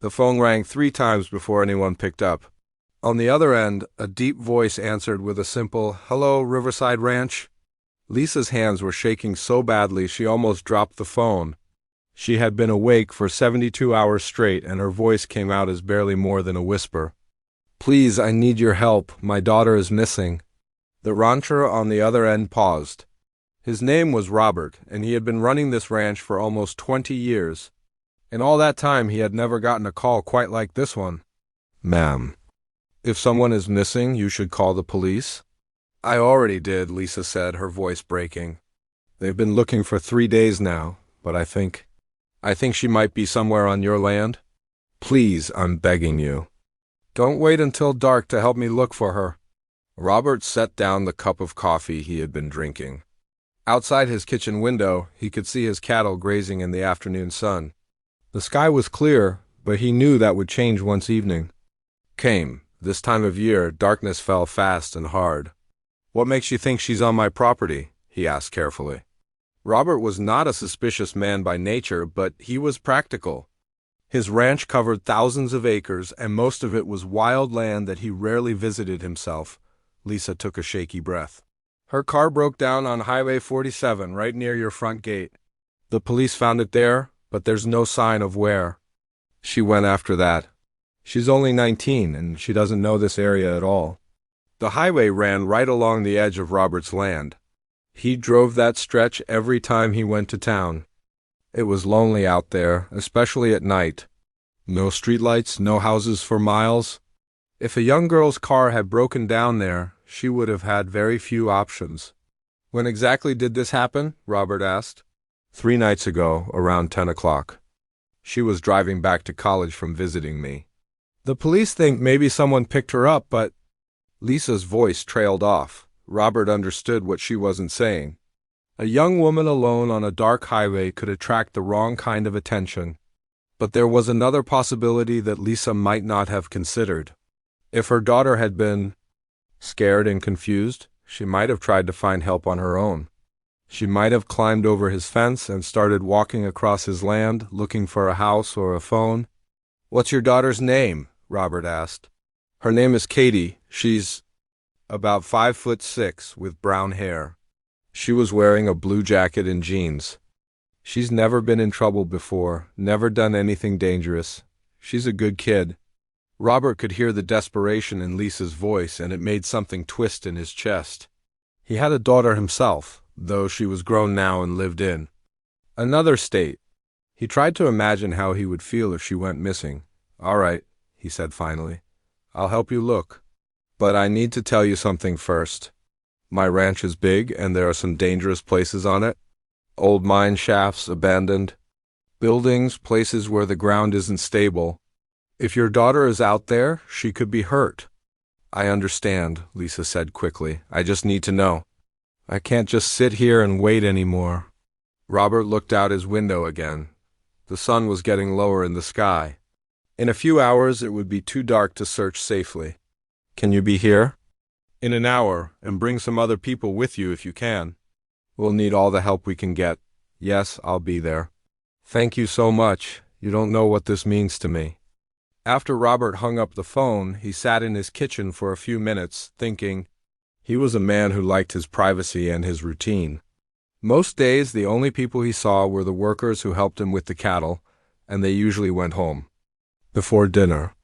The phone rang 3 times before anyone picked up. On the other end, a deep voice answered with a simple, "Hello, Riverside Ranch." Lisa's hands were shaking so badly she almost dropped the phone. She had been awake for 72 hours straight, and her voice came out as barely more than a whisper. "Please, I need your help. My daughter is missing." The rancher on the other end paused. His name was Robert, and he had been running this ranch for almost 20 years. In all that time, he had never gotten a call quite like this one. "Ma'am, if someone is missing, you should call the police." "I already did," Lisa said, her voice breaking. "They've been looking for 3 days now, but I think she might be somewhere on your land. Please, I'm begging you. Don't wait until dark to help me look for her." Robert set down the cup of coffee he had been drinking. Outside his kitchen window, he could see his cattle grazing in the afternoon sun. The sky was clear, but he knew that would change once evening came. This time of year, darkness fell fast and hard. "What makes you think she's on my property?" he asked carefully. Robert was not a suspicious man by nature, but he was practical. His ranch covered thousands of acres, and most of it was wild land that he rarely visited himself. Lisa took a shaky breath. "Her car broke down on Highway 47, right near your front gate. The police found it there, but there's no sign of where she went after that. She's only 19, and she doesn't know this area at all." The highway ran right along the edge of Robert's land. He drove that stretch every time he went to town. It was lonely out there, especially at night. No streetlights, no houses for miles. If a young girl's car had broken down there, she would have had very few options. "When exactly did this happen?" Robert asked. 3 nights ago, around 10 o'clock. She was driving back to college from visiting me. The police think maybe someone picked her up, but... Lisa's voice trailed off. Robert understood what she wasn't saying. A young woman alone on a dark highway could attract the wrong kind of attention. But there was another possibility that Lisa might not have considered. If her daughter had been scared and confused, she might have tried to find help on her own. She might have climbed over his fence and started walking across his land, looking for a house or a phone. "What's your daughter's name?" Robert asked. "Her name is Katie. She's about 5'6", with brown hair. She was wearing a blue jacket and jeans. She's never been in trouble before, never done anything dangerous. She's a good kid." Robert could hear the desperation in Lisa's voice, and it made something twist in his chest. He had a daughter himself, though she was grown now and lived in another state. He tried to imagine how he would feel if she went missing. "All right," he said finally. "I'll help you look. But I need to tell you something first. My ranch is big, and there are some dangerous places on it. Old mine shafts, abandoned buildings, places where the ground isn't stable. If your daughter is out there, she could be hurt." "I understand," Lisa said quickly. "I just need to know. I can't just sit here and wait anymore." Robert looked out his window again. The sun was getting lower in the sky. In a few hours it would be too dark to search safely. "Can you be here?" "In an hour, and bring some other people with you if you can. We'll need all the help we can get." "Yes, I'll be there." "Thank you so much. You don't know what this means to me." After Robert hung up the phone, he sat in his kitchen for a few minutes, thinking. He was a man who liked his privacy and his routine. Most days, the only people he saw were the workers who helped him with the cattle, and they usually went home before dinner.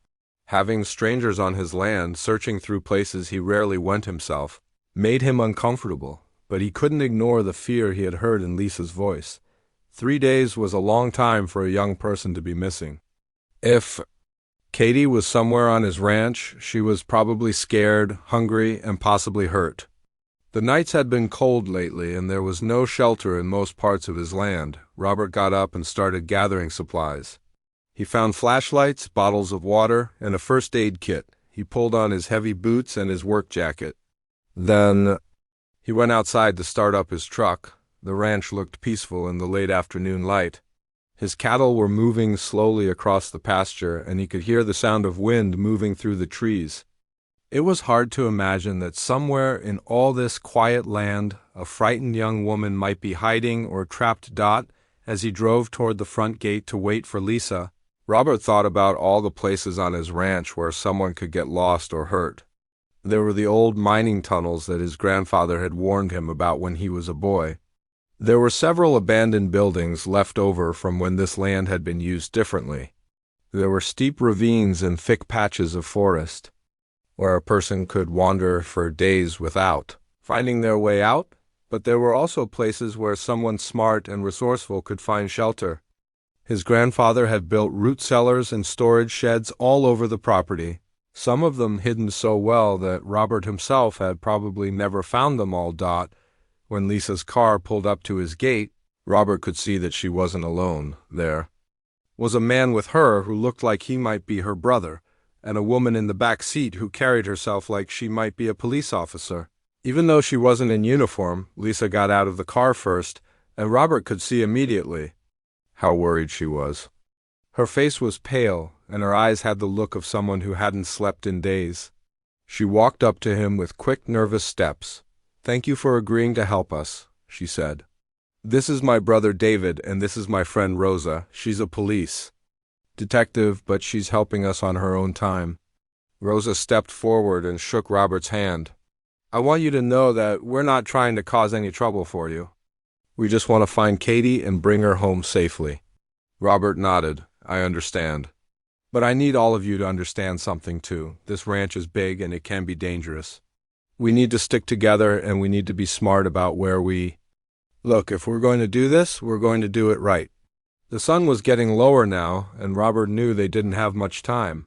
Having strangers on his land, searching through places he rarely went himself, made him uncomfortable, but he couldn't ignore the fear he had heard in Lisa's voice. 3 days was a long time for a young person to be missing. If Katie was somewhere on his ranch, she was probably scared, hungry, and possibly hurt. The nights had been cold lately, and there was no shelter in most parts of his land. Robert got up and started gathering supplies. He found flashlights, bottles of water, and a first aid kit. He pulled on his heavy boots and his work jacket. Then he went outside to start up his truck. The ranch looked peaceful in the late afternoon light. His cattle were moving slowly across the pasture, and he could hear the sound of wind moving through the trees. It was hard to imagine that somewhere in all this quiet land a frightened young woman might be hiding or trapped. As he drove toward the front gate to wait for Lisa, Robert thought about all the places on his ranch where someone could get lost or hurt. There were the old mining tunnels that his grandfather had warned him about when he was a boy. There were several abandoned buildings left over from when this land had been used differently. There were steep ravines and thick patches of forest, where a person could wander for days without finding their way out, but there were also places where someone smart and resourceful could find shelter. His grandfather had built root cellars and storage sheds all over the property, some of them hidden so well that Robert himself had probably never found them all. When Lisa's car pulled up to his gate, Robert could see that she wasn't alone. There was a man with her who looked like he might be her brother, and a woman in the back seat who carried herself like she might be a police officer. Even though she wasn't in uniform, Lisa got out of the car first, and Robert could see immediately how worried she was. Her face was pale, and her eyes had the look of someone who hadn't slept in days. She walked up to him with quick, nervous steps. "Thank you for agreeing to help us," she said. "This is my brother David, and this is my friend Rosa. She's a police detective, but she's helping us on her own time." Rosa stepped forward and shook Robert's hand. "I want you to know that we're not trying to cause any trouble for you. We just want to find Katie and bring her home safely." Robert nodded. "I understand. But I need all of you to understand something too. This ranch is big and it can be dangerous. We need to stick together and we need to be smart about where we look. If we're going to do this, we're going to do it right." The sun was getting lower now, and Robert knew they didn't have much time.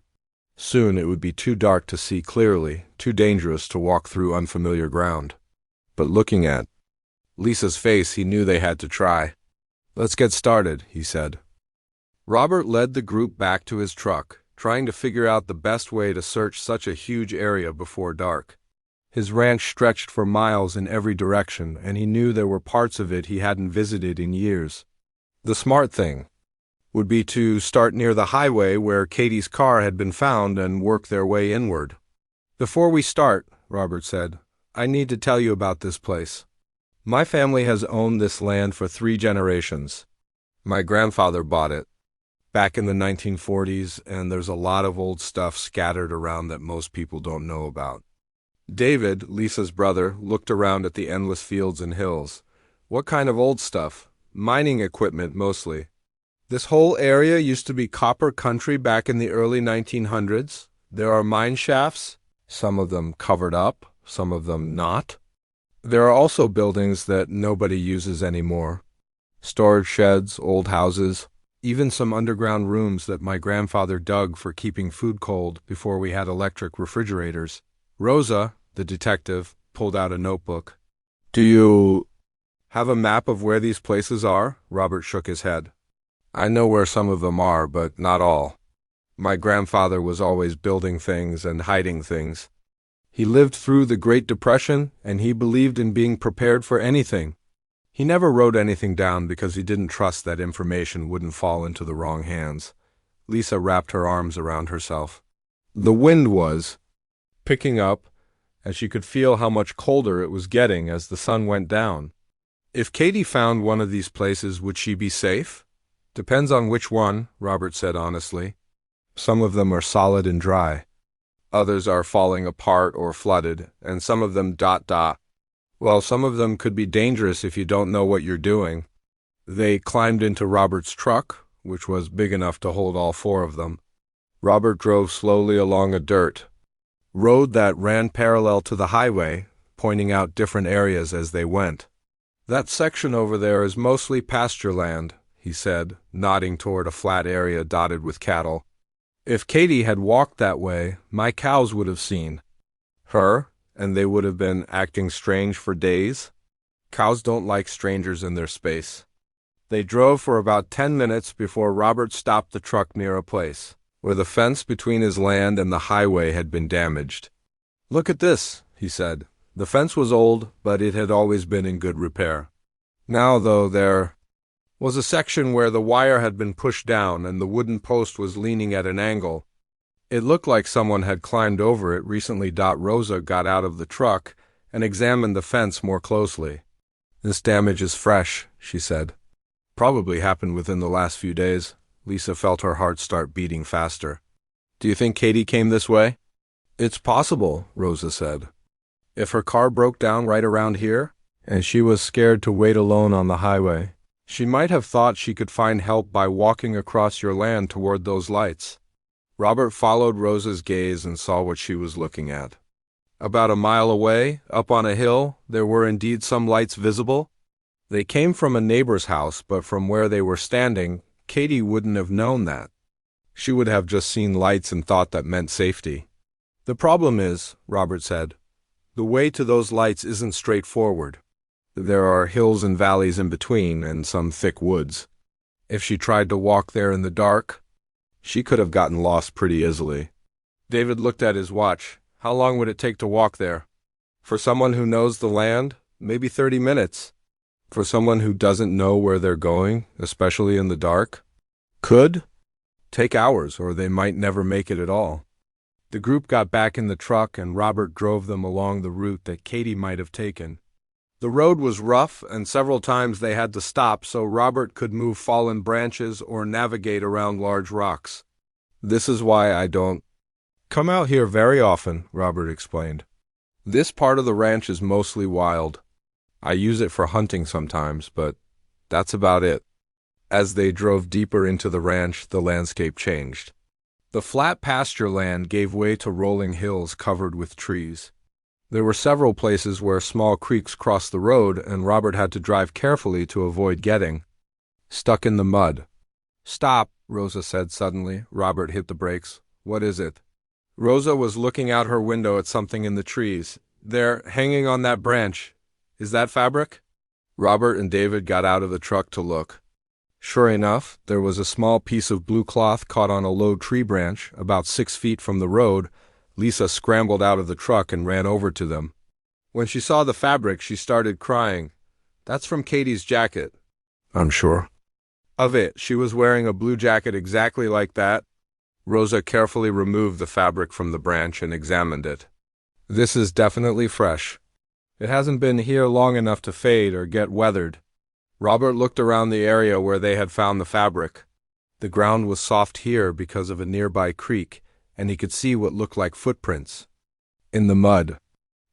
Soon it would be too dark to see clearly, too dangerous to walk through unfamiliar ground. But looking at Lisa's face, he knew they had to try. "Let's get started," he said. Robert led the group back to his truck, trying to figure out the best way to search such a huge area before dark. His ranch stretched for miles in every direction, and he knew there were parts of it he hadn't visited in years. The smart thing would be to start near the highway where Katie's car had been found and work their way inward. "Before we start," Robert said, "I need to tell you about this place. My family has owned this land for 3 generations. My grandfather bought it back in the 1940s, and there's a lot of old stuff scattered around that most people don't know about." David, Lisa's brother, looked around at the endless fields and hills. "What kind of old stuff?" "Mining equipment, mostly. This whole area used to be copper country back in the early 1900s. There are mine shafts, some of them covered up, some of them not. There are also buildings that nobody uses anymore. Storage sheds, old houses, even some underground rooms that my grandfather dug for keeping food cold before we had electric refrigerators." Rosa, the detective, pulled out a notebook. "Do you have a map of where these places are?" Robert shook his head. "I know where some of them are, but not all. My grandfather was always building things and hiding things. He lived through the Great Depression, and he believed in being prepared for anything. He never wrote anything down because he didn't trust that information wouldn't fall into the wrong hands." Lisa wrapped her arms around herself. The wind was picking up, and she could feel how much colder it was getting as the sun went down. "If Katie found one of these places, would she be safe?" "Depends on which one," Robert said honestly. "Some of them are solid and dry. Others are falling apart or flooded, and some of them ... Well, some of them could be dangerous if you don't know what you're doing." They climbed into Robert's truck, which was big enough to hold all 4 of them. Robert drove slowly along a dirt road that ran parallel to the highway, pointing out different areas as they went. "That section over there is mostly pasture land," he said, nodding toward a flat area dotted with cattle. "If Katie had walked that way, my cows would have seen her, and they would have been acting strange for days. Cows don't like strangers in their space." They drove for about 10 minutes before Robert stopped the truck near a place where the fence between his land and the highway had been damaged. "Look at this," he said. The fence was old, but it had always been in good repair. Now, though, there was a section where the wire had been pushed down and the wooden post was leaning at an angle. It looked like someone had climbed over it recently. Rosa got out of the truck and examined the fence more closely. "This damage is fresh," she said. "Probably happened within the last few days." Lisa felt her heart start beating faster. Do you think Katie came this way? It's possible, Rosa said. If her car broke down right around here, and she was scared to wait alone on the highway, she might have thought she could find help by walking across your land toward those lights. Robert followed Rosa's gaze and saw what she was looking at. About a mile away, up on a hill, there were indeed some lights visible. They came from a neighbor's house, but from where they were standing, Katie wouldn't have known that. She would have just seen lights and thought that meant safety. The problem is, Robert said, the way to those lights isn't straightforward. There are hills and valleys in between, and some thick woods. If she tried to walk there in the dark, she could have gotten lost pretty easily. David looked at his watch. How long would it take to walk there? For someone who knows the land, maybe 30 minutes. For someone who doesn't know where they're going, especially in the dark, could take hours, or they might never make it at all. The group got back in the truck and Robert drove them along the route that Katie might have taken. The road was rough and several times they had to stop so Robert could move fallen branches or navigate around large rocks. This is why I don't come out here very often, Robert explained. This part of the ranch is mostly wild. I use it for hunting sometimes, but that's about it. As they drove deeper into the ranch, the landscape changed. The flat pasture land gave way to rolling hills covered with trees. There were several places where small creeks crossed the road, and Robert had to drive carefully to avoid getting stuck in the mud. Stop, Rosa said suddenly. Robert hit the brakes. What is it? Rosa was looking out her window at something in the trees. There, hanging on that branch. Is that fabric? Robert and David got out of the truck to look. Sure enough, there was a small piece of blue cloth caught on a low tree branch, about 6 feet from the road. Lisa scrambled out of the truck and ran over to them. When she saw the fabric, she started crying. That's from Katie's jacket. I'm sure of it. She was wearing a blue jacket exactly like that. Rosa carefully removed the fabric from the branch and examined it. This is definitely fresh. It hasn't been here long enough to fade or get weathered. Robert looked around the area where they had found the fabric. The ground was soft here because of a nearby creek, and he could see what looked like footprints in the mud.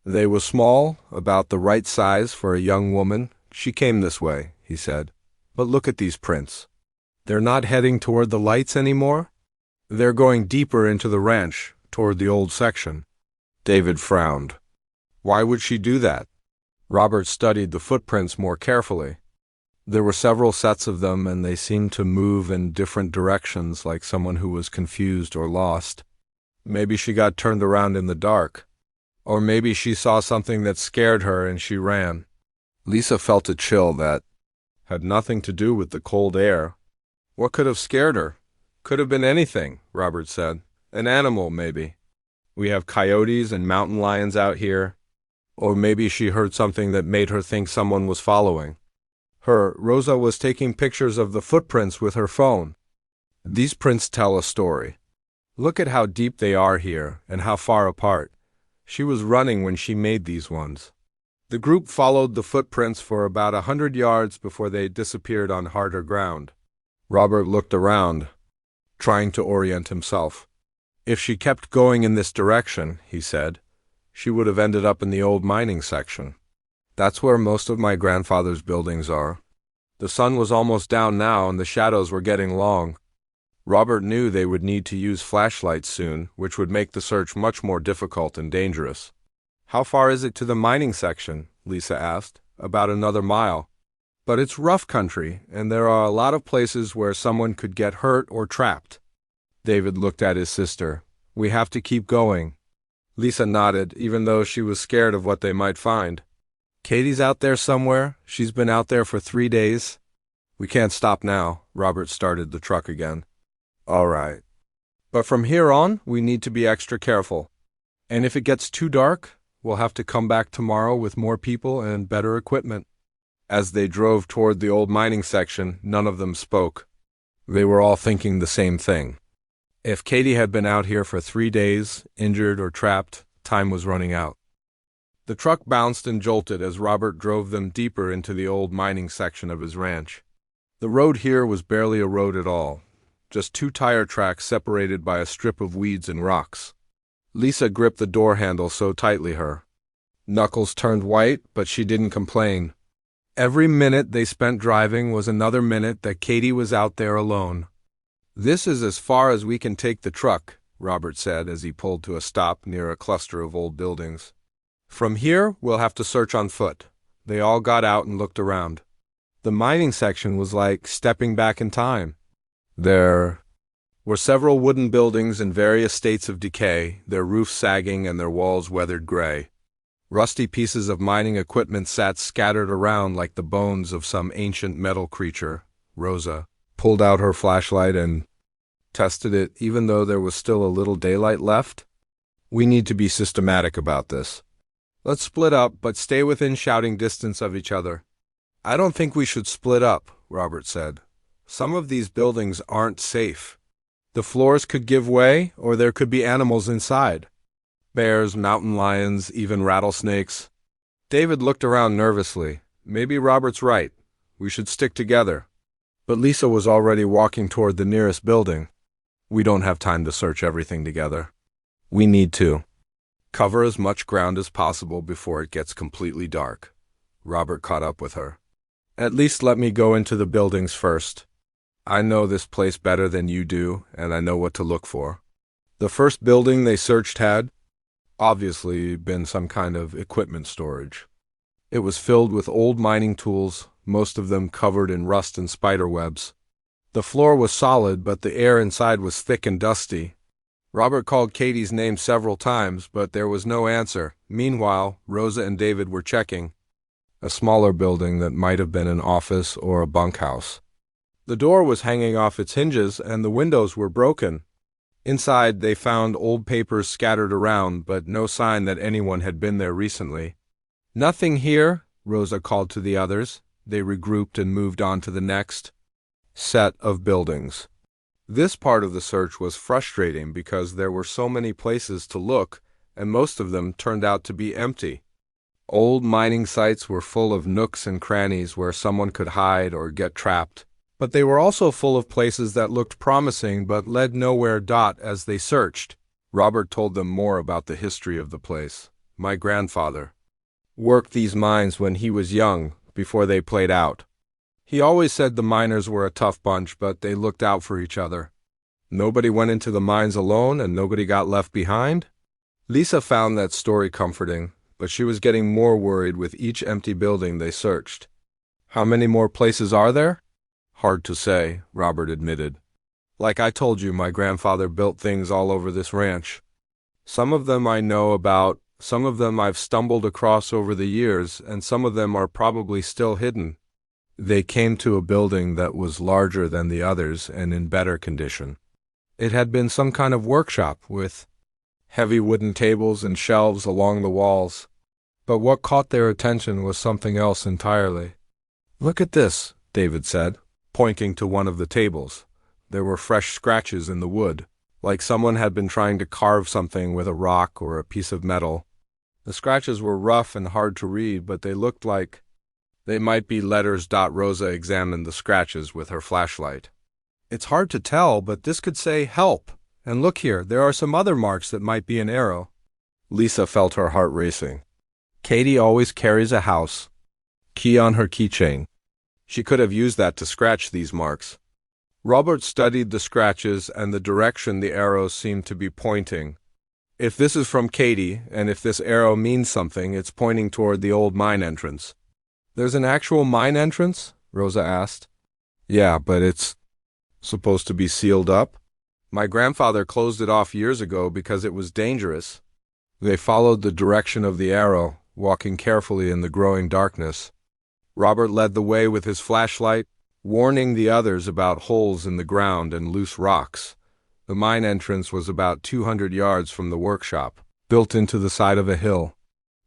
They were small, about the right size for a young woman. She came this way, he said. But look at these prints. They're not heading toward the lights anymore. They're going deeper into the ranch, toward the old section. David frowned. Why would she do that? Robert studied the footprints more carefully. There were several sets of them, and they seemed to move in different directions like someone who was confused or lost. Maybe she got turned around in the dark. Or maybe she saw something that scared her and she ran. Lisa felt a chill that had nothing to do with the cold air. What could have scared her? Could have been anything, Robert said. An animal, maybe. We have coyotes and mountain lions out here. Or maybe she heard something that made her think someone was following. Rosa was taking pictures of the footprints with her phone. These prints tell a story. Look at how deep they are here and how far apart. She was running when she made these ones. The group followed the footprints for about 100 yards before they disappeared on harder ground. Robert looked around, trying to orient himself. If she kept going in this direction, he said, she would have ended up in the old mining section. That's where most of my grandfather's buildings are. The sun was almost down now and the shadows were getting long. Robert knew they would need to use flashlights soon, which would make the search much more difficult and dangerous. How far is it to the mining section? Lisa asked. About another mile. But it's rough country, and there are a lot of places where someone could get hurt or trapped. David looked at his sister. We have to keep going. Lisa nodded, even though she was scared of what they might find. Katie's out there somewhere. She's been out there for 3 days. We can't stop now. Robert started the truck again. All right. But from here on, we need to be extra careful. And if it gets too dark, we'll have to come back tomorrow with more people and better equipment. As they drove toward the old mining section, none of them spoke. They were all thinking the same thing. If Katie had been out here for 3 days, injured or trapped, time was running out. The truck bounced and jolted as Robert drove them deeper into the old mining section of his ranch. The road here was barely a road at all. just 2 tire tracks separated by a strip of weeds and rocks. Lisa gripped the door handle so tightly her knuckles turned white, but she didn't complain. Every minute they spent driving was another minute that Katie was out there alone. "This is as far as we can take the truck," Robert said as he pulled to a stop near a cluster of old buildings. "From here, we'll have to search on foot." They all got out and looked around. The mining section was like stepping back in time. There were several wooden buildings in various states of decay, their roofs sagging and their walls weathered gray. Rusty pieces of mining equipment sat scattered around like the bones of some ancient metal creature. Rosa pulled out her flashlight and tested it, even though there was still a little daylight left. "We need to be systematic about this. Let's split up, but stay within shouting distance of each other." "I don't think we should split up," Robert said. "Some of these buildings aren't safe. The floors could give way, or there could be animals inside. Bears, mountain lions, even rattlesnakes." David looked around nervously. Maybe Robert's right. We should stick together. But Lisa was already walking toward the nearest building. "We don't have time to search everything together. We need to cover as much ground as possible before it gets completely dark." Robert caught up with her. "At least let me go into the buildings first. I know this place better than you do, and I know what to look for." The first building they searched had obviously been some kind of equipment storage. It was filled with old mining tools, most of them covered in rust and spider webs. The floor was solid, but the air inside was thick and dusty. Robert called Katie's name several times, but there was no answer. Meanwhile, Rosa and David were checking a smaller building that might have been an office or a bunkhouse. The door was hanging off its hinges, and the windows were broken. Inside, they found old papers scattered around, but no sign that anyone had been there recently. "Nothing here," Rosa called to the others. They regrouped and moved on to the next set of buildings. This part of the search was frustrating because there were so many places to look, and most of them turned out to be empty. Old mining sites were full of nooks and crannies where someone could hide or get trapped. But they were also full of places that looked promising but led nowhere. As they searched, Robert told them more about the history of the place. "My grandfather worked these mines when he was young, before they played out. He always said the miners were a tough bunch, but they looked out for each other. Nobody went into the mines alone, and nobody got left behind." Lisa found that story comforting, but she was getting more worried with each empty building they searched. "How many more places are there?" "Hard to say," Robert admitted. "Like I told you, my grandfather built things all over this ranch. Some of them I know about, some of them I've stumbled across over the years, and some of them are probably still hidden." They came to a building that was larger than the others and in better condition. It had been some kind of workshop with heavy wooden tables and shelves along the walls. But what caught their attention was something else entirely. "Look at this," David said, pointing to one of the tables. There were fresh scratches in the wood, like someone had been trying to carve something with a rock or a piece of metal. The scratches were rough and hard to read, but they looked like they might be letters. Rosa examined the scratches with her flashlight. "It's hard to tell, but this could say help. And look here, there are some other marks that might be an arrow." Lisa felt her heart racing. Katie always carries a house key on her keychain. She could have used that to scratch these marks. Robert studied the scratches and the direction the arrows seemed to be pointing. "If this is from Katie, and if this arrow means something, it's pointing toward the old mine entrance." "There's an actual mine entrance?" Rosa asked. "Yeah, but it's supposed to be sealed up. My grandfather closed it off years ago because it was dangerous." They followed the direction of the arrow, walking carefully in the growing darkness. Robert led the way with his flashlight, warning the others about holes in the ground and loose rocks. The mine entrance was about 200 yards from the workshop, built into the side of a hill.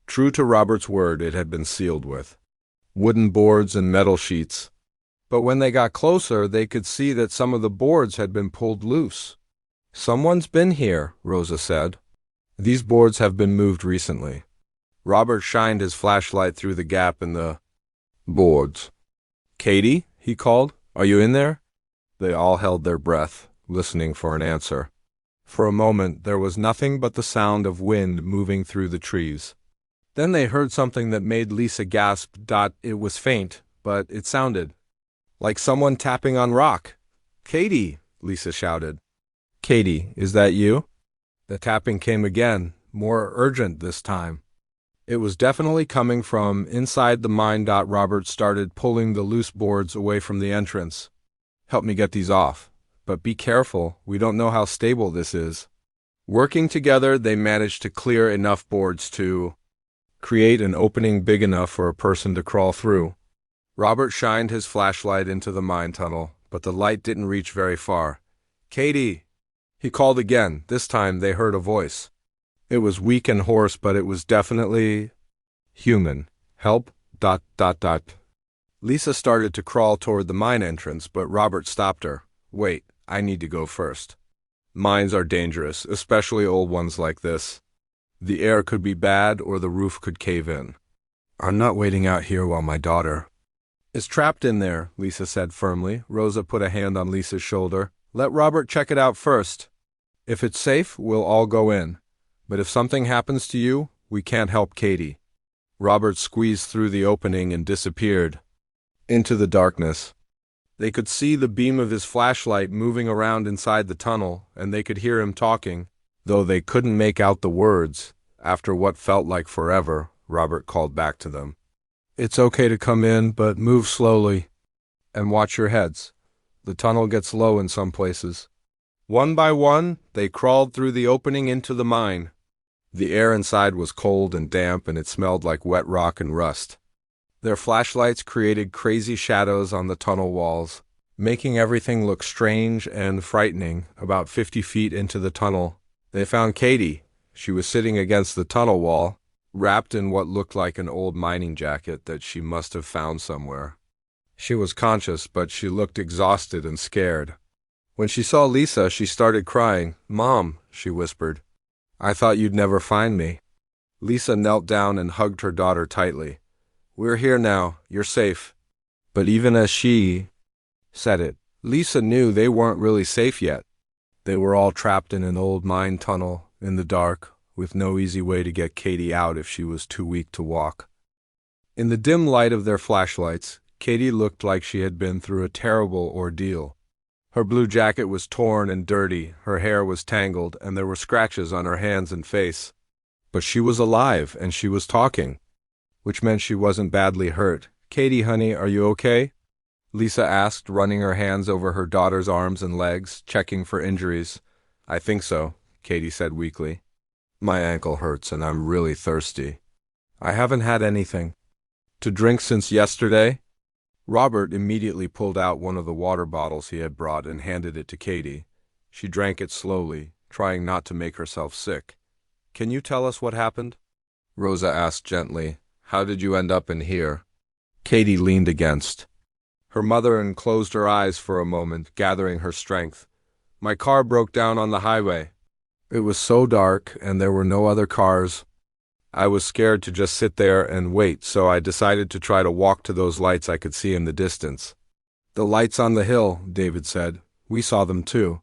True to Robert's word, it had been sealed with wooden boards and metal sheets. But when they got closer, they could see that some of the boards had been pulled loose. "Someone's been here," Rosa said. "These boards have been moved recently." Robert shined his flashlight through the gap in the boards. "Katie," he called, "are you in there?" They all held their breath. listening for an answer. For a moment, there was nothing but the sound of wind moving through the trees. Then they heard something that made Lisa gasp. It was faint, but it sounded like someone tapping on rock. "Katie!" Lisa shouted. "Katie, is that you?" The tapping came again, more urgent this time. It was definitely coming from inside the mine. Robert started pulling the loose boards away from the entrance. "Help me get these off. But be careful, we don't know how stable this is." Working together, they managed to clear enough boards to create an opening big enough for a person to crawl through. Robert shined his flashlight into the mine tunnel, but the light didn't reach very far. "Katie!" He called again. This time they heard a voice. It was weak and hoarse, but it was definitely human. "Help, ... Lisa started to crawl toward the mine entrance, but Robert stopped her. "Wait, I need to go first. Mines are dangerous, especially old ones like this. The air could be bad or the roof could cave in. I'm not waiting out here while my daughter is trapped in there," Lisa said firmly. Rosa put a hand on Lisa's shoulder. "Let Robert check it out first. If it's safe, we'll all go in. But if something happens to you, we can't help Katie." Robert squeezed through the opening and disappeared into the darkness. They could see the beam of his flashlight moving around inside the tunnel, and they could hear him talking, though they couldn't make out the words. After what felt like forever, Robert called back to them. "It's okay to come in, but move slowly. And watch your heads. The tunnel gets low in some places." One by one, they crawled through the opening into the mine. The air inside was cold and damp, and it smelled like wet rock and rust. Their flashlights created crazy shadows on the tunnel walls, making everything look strange and frightening. About 50 feet into the tunnel, they found Katie. She was sitting against the tunnel wall, wrapped in what looked like an old mining jacket that she must have found somewhere. She was conscious, but she looked exhausted and scared. When she saw Lisa, she started crying. "Mom," she whispered, "I thought you'd never find me." Lisa knelt down and hugged her daughter tightly. "We're here now. You're safe." But even as she said it, Lisa knew they weren't really safe yet. They were all trapped in an old mine tunnel, in the dark, with no easy way to get Katie out if she was too weak to walk. In the dim light of their flashlights, Katie looked like she had been through a terrible ordeal. Her blue jacket was torn and dirty, her hair was tangled, and there were scratches on her hands and face. But she was alive, and she was talking, which meant she wasn't badly hurt. "Katie, honey, are you okay?" Lisa asked, running her hands over her daughter's arms and legs, checking for injuries. "I think so," Katie said weakly. "My ankle hurts, and I'm really thirsty. I haven't had anything to drink since yesterday." Robert immediately pulled out one of the water bottles he had brought and handed it to Katie. She drank it slowly, trying not to make herself sick. "Can you tell us what happened?" Rosa asked gently. "How did you end up in here?" Katie leaned against her mother and closed her eyes for a moment, gathering her strength. "My car broke down on the highway. It was so dark, and there were no other cars. I was scared to just sit there and wait, so I decided to try to walk to those lights I could see in the distance." "The lights on the hill," David said. "We saw them too.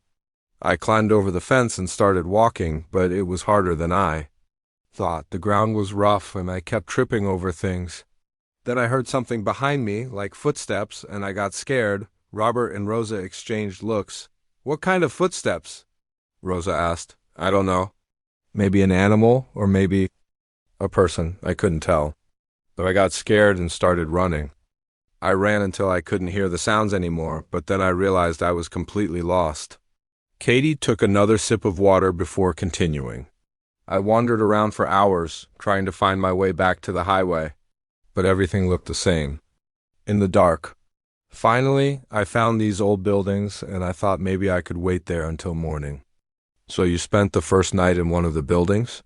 I climbed over the fence and started walking, but it was harder than I thought. The ground was rough, and I kept tripping over things. Then I heard something behind me, like footsteps, and I got scared." Robert and Rosa exchanged looks. "What kind of footsteps?" Rosa asked. "I don't know. Maybe an animal, or maybe a person. I couldn't tell. But I got scared and started running. I ran until I couldn't hear the sounds anymore, but then I realized I was completely lost." Katie took another sip of water before continuing. "I wandered around for hours, trying to find my way back to the highway, but everything looked the same, in the dark. Finally, I found these old buildings, and I thought maybe I could wait there until morning." "So you spent the first night in one of the buildings?"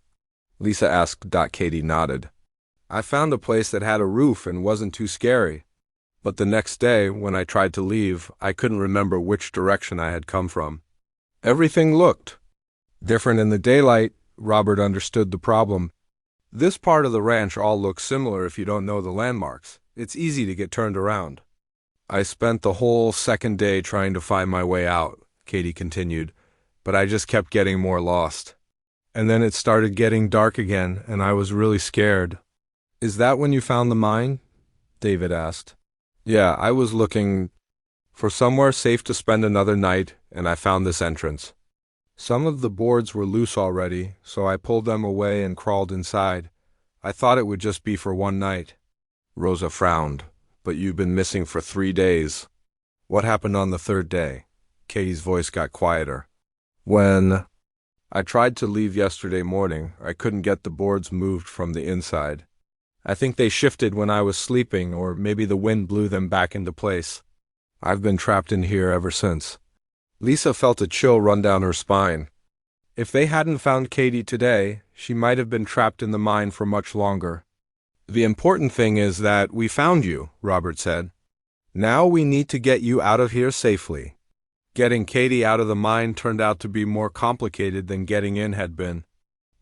Lisa asked. Katie nodded. "I found a place that had a roof and wasn't too scary. But the next day, when I tried to leave, I couldn't remember which direction I had come from. Everything looked different in the daylight." Robert understood the problem. "This part of the ranch all looks similar if you don't know the landmarks. It's easy to get turned around. I spent the whole second day trying to find my way out," Katie continued, but I just kept getting more lost. And then it started getting dark again, and I was really scared. Is that when you found the mine? David asked. Yeah, I was looking for somewhere safe to spend another night, and I found this entrance. Some of the boards were loose already, so I pulled them away and crawled inside. I thought it would just be for one night. Rosa frowned. But you've been missing for 3 days. What happened on the third day? Katie's voice got quieter. When I tried to leave yesterday morning, I couldn't get the boards moved from the inside. I think they shifted when I was sleeping, or maybe the wind blew them back into place. I've been trapped in here ever since. Lisa felt a chill run down her spine. If they hadn't found Katie today, she might have been trapped in the mine for much longer. The important thing is that we found you, Robert said. Now we need to get you out of here safely. Getting Katie out of the mine turned out to be more complicated than getting in had been.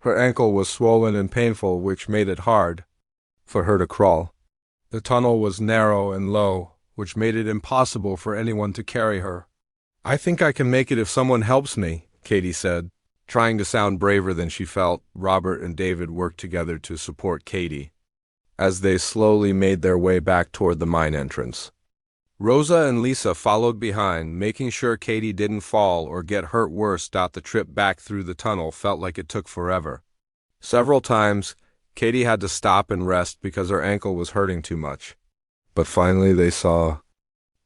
Her ankle was swollen and painful, which made it hard for her to crawl. The tunnel was narrow and low, which made it impossible for anyone to carry her. I think I can make it if someone helps me, Katie said. Trying to sound braver than she felt, Robert and David worked together to support Katie as they slowly made their way back toward the mine entrance. Rosa and Lisa followed behind, making sure Katie didn't fall or get hurt worse. The trip back through the tunnel felt like it took forever. Several times, Katie had to stop and rest because her ankle was hurting too much. But finally they saw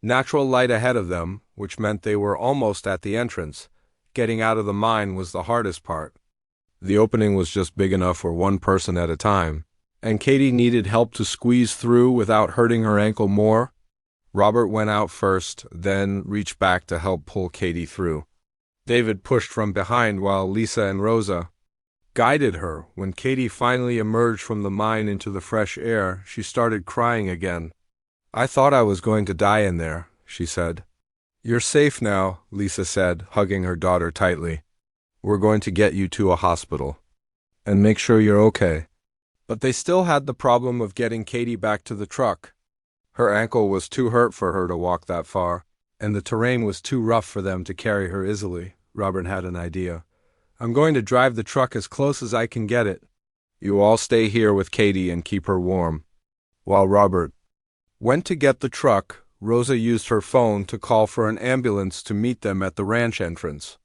natural light ahead of them, which meant they were almost at the entrance. Getting out of the mine was the hardest part. The opening was just big enough for one person at a time, and Katie needed help to squeeze through without hurting her ankle more. Robert went out first, then reached back to help pull Katie through. David pushed from behind while Lisa and Rosa guided her. When Katie finally emerged from the mine into the fresh air, she started crying again. I thought I was going to die in there, she said. You're safe now, Lisa said, hugging her daughter tightly. We're going to get you to a hospital and make sure you're okay. But they still had the problem of getting Katie back to the truck. Her ankle was too hurt for her to walk that far, and the terrain was too rough for them to carry her easily. Robert had an idea. I'm going to drive the truck as close as I can get it. You all stay here with Katie and keep her warm. While Robert went to get the truck, Rosa used her phone to call for an ambulance to meet them at the ranch entrance.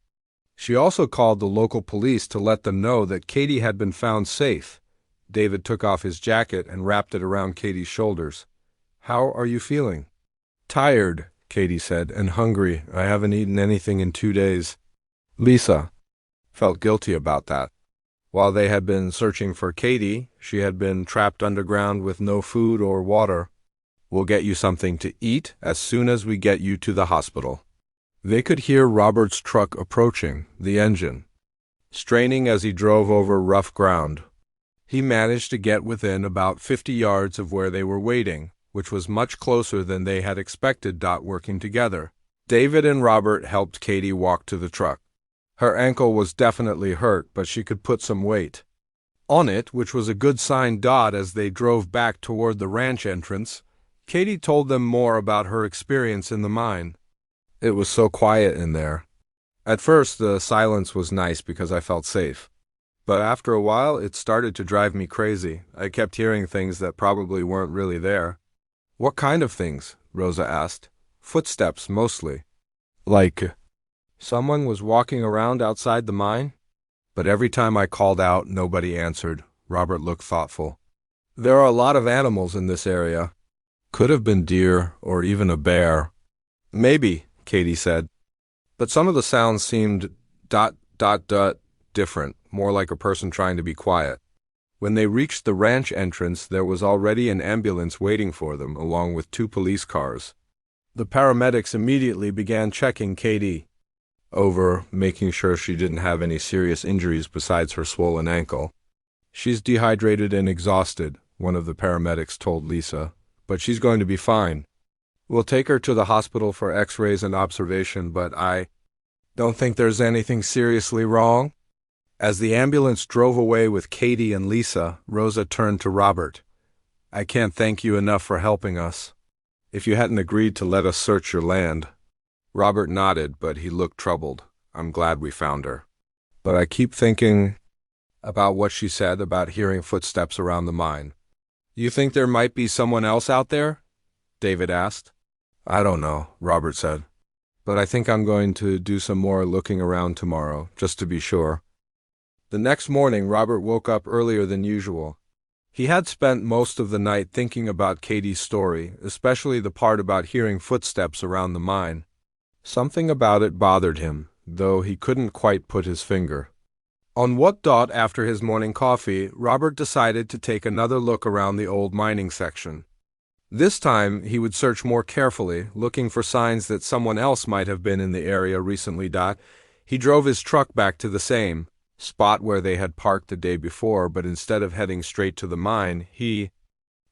She also called the local police to let them know that Katie had been found safe. David took off his jacket and wrapped it around Katie's shoulders. How are you feeling? Tired, Katie said, and hungry. I haven't eaten anything in 2 days. Lisa felt guilty about that. While they had been searching for Katie, she had been trapped underground with no food or water. We'll get you something to eat as soon as we get you to the hospital. They could hear Robert's truck approaching, the engine straining as he drove over rough ground. He managed to get within about 50 yards of where they were waiting, which was much closer than they had expected. Working together, David and Robert helped Katie walk to the truck. Her ankle was definitely hurt, but she could put some weight on it, which was a good sign. As they drove back toward the ranch entrance, Katie told them more about her experience in the mine. It was so quiet in there. At first, the silence was nice because I felt safe. But after a while, it started to drive me crazy. I kept hearing things that probably weren't really there. What kind of things? Rosa asked. Footsteps, mostly. Like someone was walking around outside the mine? But every time I called out, nobody answered. Robert looked thoughtful. There are a lot of animals in this area. Could have been deer or even a bear. Maybe, Katie said. But some of the sounds seemed different, more like a person trying to be quiet. When they reached the ranch entrance, there was already an ambulance waiting for them, along with 2 police cars. The paramedics immediately began checking Katie over, making sure she didn't have any serious injuries besides her swollen ankle. She's dehydrated and exhausted, one of the paramedics told Lisa, but she's going to be fine. We'll take her to the hospital for x-rays and observation, but I don't think there's anything seriously wrong. As the ambulance drove away with Katie and Lisa, Rosa turned to Robert. I can't thank you enough for helping us. If you hadn't agreed to let us search your land, Robert nodded, but he looked troubled. I'm glad we found her. But I keep thinking about what she said about hearing footsteps around the mine. You think there might be someone else out there? David asked. I don't know, Robert said. But I think I'm going to do some more looking around tomorrow, just to be sure. The next morning, Robert woke up earlier than usual. He had spent most of the night thinking about Katie's story, especially the part about hearing footsteps around the mine. Something about it bothered him, though he couldn't quite put his finger. On what dot after his morning coffee, Robert decided to take another look around the old mining section. This time, he would search more carefully, looking for signs that someone else might have been in the area recently. He drove his truck back to the same spot where they had parked the day before, but instead of heading straight to the mine, he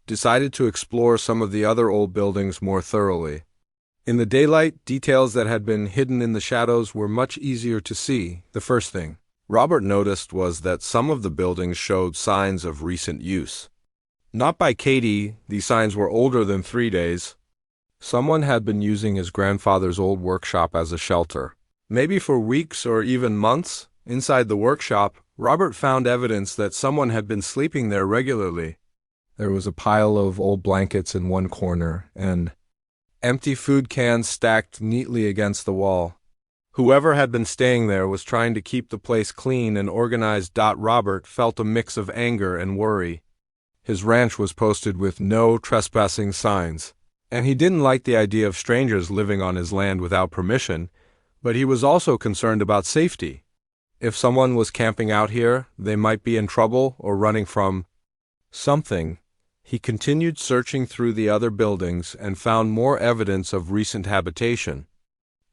decided to explore some of the other old buildings more thoroughly. In the daylight, details that had been hidden in the shadows were much easier to see. The first thing Robert noticed was that some of the buildings showed signs of recent use. Not by Katie, these signs were older than 3 days. Someone had been using his grandfather's old workshop as a shelter. Maybe for weeks or even months. Inside the workshop, Robert found evidence that someone had been sleeping there regularly. There was a pile of old blankets in one corner, and empty food cans stacked neatly against the wall. Whoever had been staying there was trying to keep the place clean and organized. Robert felt a mix of anger and worry. His ranch was posted with no trespassing signs, and he didn't like the idea of strangers living on his land without permission, but he was also concerned about safety. If someone was camping out here, they might be in trouble or running from something. He continued searching through the other buildings and found more evidence of recent habitation.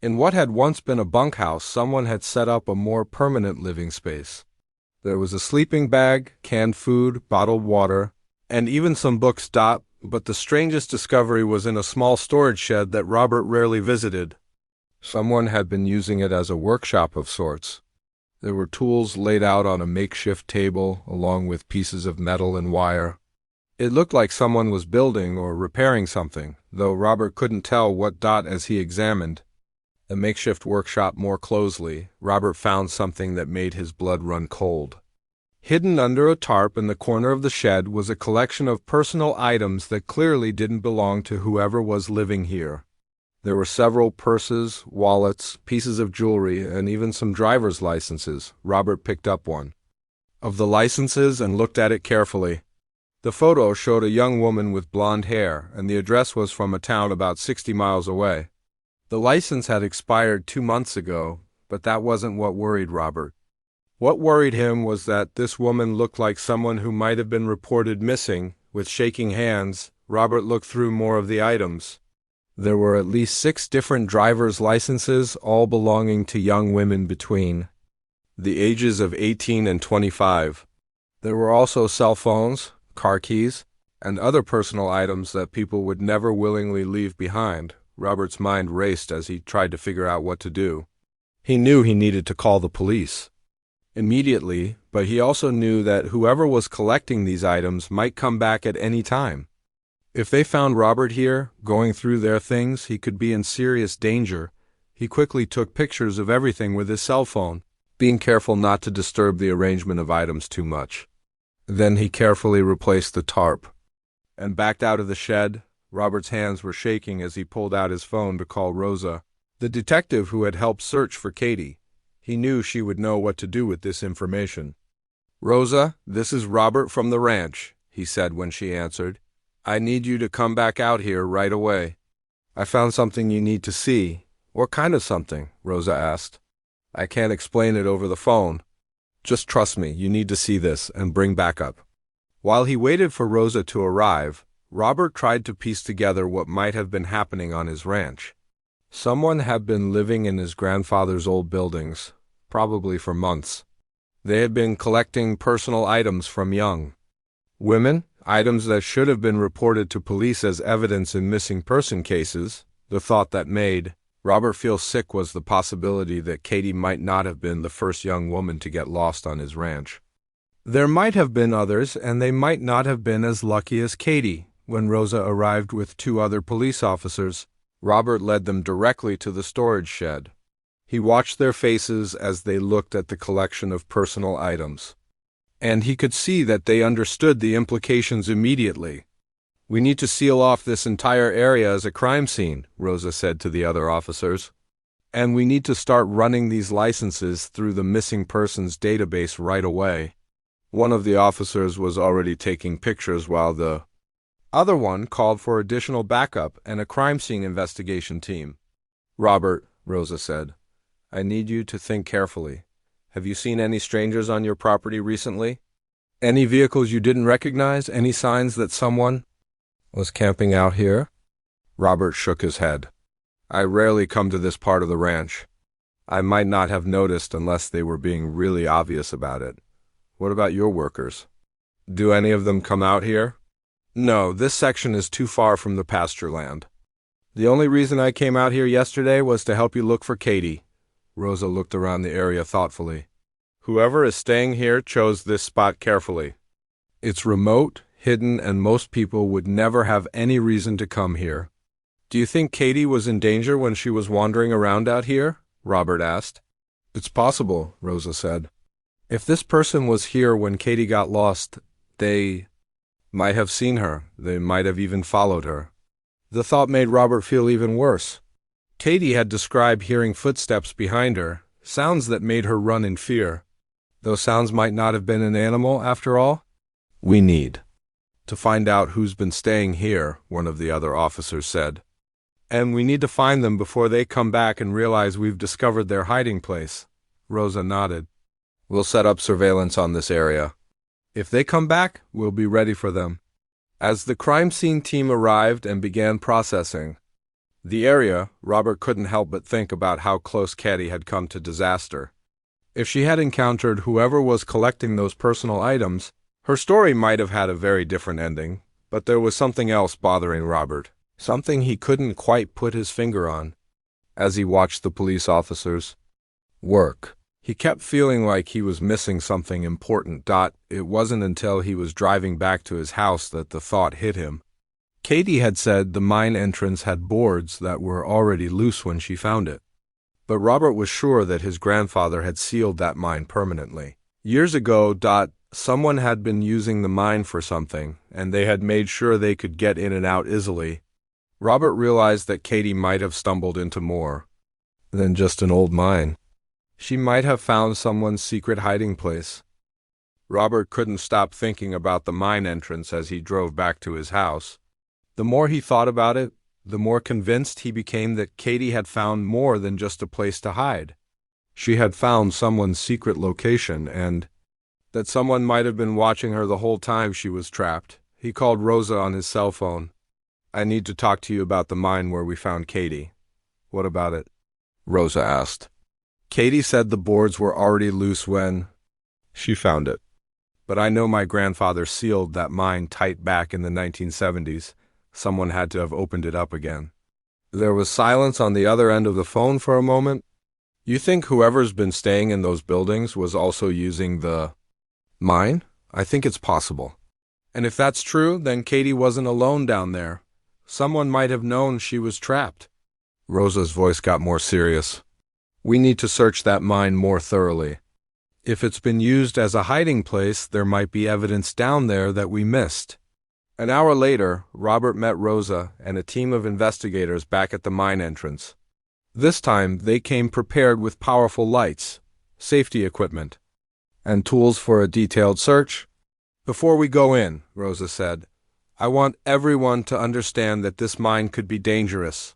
In what had once been a bunkhouse, someone had set up a more permanent living space. There was a sleeping bag, canned food, bottled water, and even some books. But the strangest discovery was in a small storage shed that Robert rarely visited. Someone had been using it as a workshop of sorts. There were tools laid out on a makeshift table, along with pieces of metal and wire. It looked like someone was building or repairing something, though Robert couldn't tell what. As he examined the makeshift workshop more closely, Robert found something that made his blood run cold. Hidden under a tarp in the corner of the shed was a collection of personal items that clearly didn't belong to whoever was living here. There were several purses, wallets, pieces of jewelry, and even some driver's licenses. Robert picked up one of the licenses and looked at it carefully. The photo showed a young woman with blonde hair, and the address was from a town about 60 miles away. The license had expired 2 months ago, but that wasn't what worried Robert. What worried him was that this woman looked like someone who might have been reported missing. With shaking hands, Robert looked through more of the items. There were at least 6 different driver's licenses, all belonging to young women between the ages of 18 and 25. There were also cell phones, car keys, and other personal items that people would never willingly leave behind. Robert's mind raced as he tried to figure out what to do. He knew he needed to call the police immediately, but he also knew that whoever was collecting these items might come back at any time. If they found Robert here, going through their things, he could be in serious danger. He quickly took pictures of everything with his cell phone, being careful not to disturb the arrangement of items too much. Then he carefully replaced the tarp and backed out of the shed. Robert's hands were shaking as he pulled out his phone to call Rosa, the detective who had helped search for Katie. He knew she would know what to do with this information. "Rosa, this is Robert from the ranch," he said when she answered. "I need you to come back out here right away. I found something you need to see." "What kind of something?" Rosa asked. "I can't explain it over the phone. Just trust me, you need to see this and bring backup." While he waited for Rosa to arrive, Robert tried to piece together what might have been happening on his ranch. Someone had been living in his grandfather's old buildings, probably for months. They had been collecting personal items from young women, items that should have been reported to police as evidence in missing person cases. The thought that made Robert feel sick was the possibility that Katie might not have been the first young woman to get lost on his ranch. There might have been others, and they might not have been as lucky as Katie. When Rosa arrived with 2 other police officers, Robert led them directly to the storage shed. He watched their faces as they looked at the collection of personal items. And he could see that they understood the implications immediately. "We need to seal off this entire area as a crime scene," Rosa said to the other officers. "And we need to start running these licenses through the missing persons database right away." One of the officers was already taking pictures while the other one called for additional backup and a crime scene investigation team. "Robert," Rosa said, "I need you to think carefully. Have you seen any strangers on your property recently? Any vehicles you didn't recognize? Any signs that someone was camping out here?" Robert shook his head. "I rarely come to this part of the ranch. I might not have noticed unless they were being really obvious about it. What about your workers? Do any of them come out here?" "No, this section is too far from the pasture land. The only reason I came out here yesterday was to help you look for Katie." Rosa looked around the area thoughtfully. "Whoever is staying here chose this spot carefully. It's remote, hidden, and most people would never have any reason to come here." "Do you think Katie was in danger when she was wandering around out here?" Robert asked. "It's possible," Rosa said. "If this person was here when Katie got lost, they might have seen her. They might have even followed her." The thought made Robert feel even worse. Katie had described hearing footsteps behind her, sounds that made her run in fear. Those sounds might not have been an animal after all. "We need to find out who's been staying here," one of the other officers said. "And we need to find them before they come back and realize we've discovered their hiding place." Rosa nodded. "We'll set up surveillance on this area. If they come back, we'll be ready for them." As the crime scene team arrived and began processing the area, Robert couldn't help but think about how close Katie had come to disaster. If she had encountered whoever was collecting those personal items, her story might have had a very different ending, but there was something else bothering Robert, something he couldn't quite put his finger on. As he watched the police officers work, he kept feeling like he was missing something important. It wasn't until he was driving back to his house that the thought hit him. Katie had said the mine entrance had boards that were already loose when she found it. But Robert was sure that his grandfather had sealed that mine permanently. Years ago, someone had been using the mine for something, and they had made sure they could get in and out easily. Robert realized that Katie might have stumbled into more than just an old mine. She might have found someone's secret hiding place. Robert couldn't stop thinking about the mine entrance as he drove back to his house. The more he thought about it, the more convinced he became that Katie had found more than just a place to hide. She had found someone's secret location, and that someone might have been watching her the whole time she was trapped. He called Rosa on his cell phone. "I need to talk to you about the mine where we found Katie." "What about it?" Rosa asked. "Katie said the boards were already loose when she found it. But I know my grandfather sealed that mine tight back in the 1970s. Someone had to have opened it up again." There was silence on the other end of the phone for a moment. "You think whoever's been staying in those buildings was also using the mine?" "I think it's possible. And if that's true, then Katie wasn't alone down there. Someone might have known she was trapped." Rosa's voice got more serious. "We need to search that mine more thoroughly. If it's been used as a hiding place, there might be evidence down there that we missed." An hour later, Robert met Rosa and a team of investigators back at the mine entrance. This time, they came prepared with powerful lights, safety equipment, and tools for a detailed search. "Before we go in," Rosa said, "I want everyone to understand that this mine could be dangerous.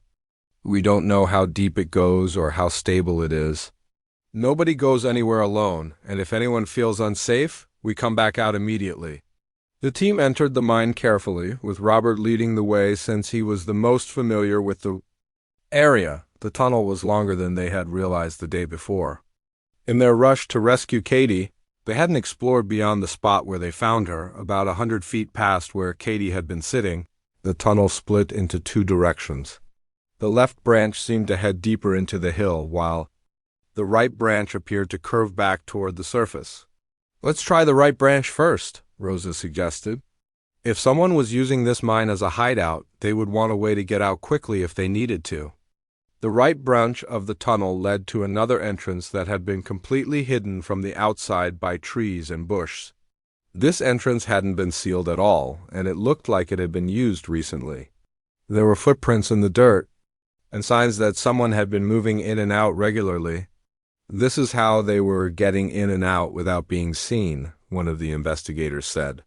We don't know how deep it goes or how stable it is. Nobody goes anywhere alone, and if anyone feels unsafe, we come back out immediately." The team entered the mine carefully, with Robert leading the way since he was the most familiar with the area. The tunnel was longer than they had realized the day before. In their rush to rescue Katie, they hadn't explored beyond the spot where they found her. About 100 feet past where Katie had been sitting, the tunnel split into two directions. The left branch seemed to head deeper into the hill, while the right branch appeared to curve back toward the surface. "Let's try the right branch first," Rosa suggested. If someone was using this mine as a hideout, they would want a way to get out quickly if they needed to. The right branch of the tunnel led to another entrance that had been completely hidden from the outside by trees and bush. This entrance hadn't been sealed at all, and it looked like it had been used recently. There were footprints in the dirt, and signs that someone had been moving in and out regularly. This is how they were getting in and out without being seen, one of the investigators said.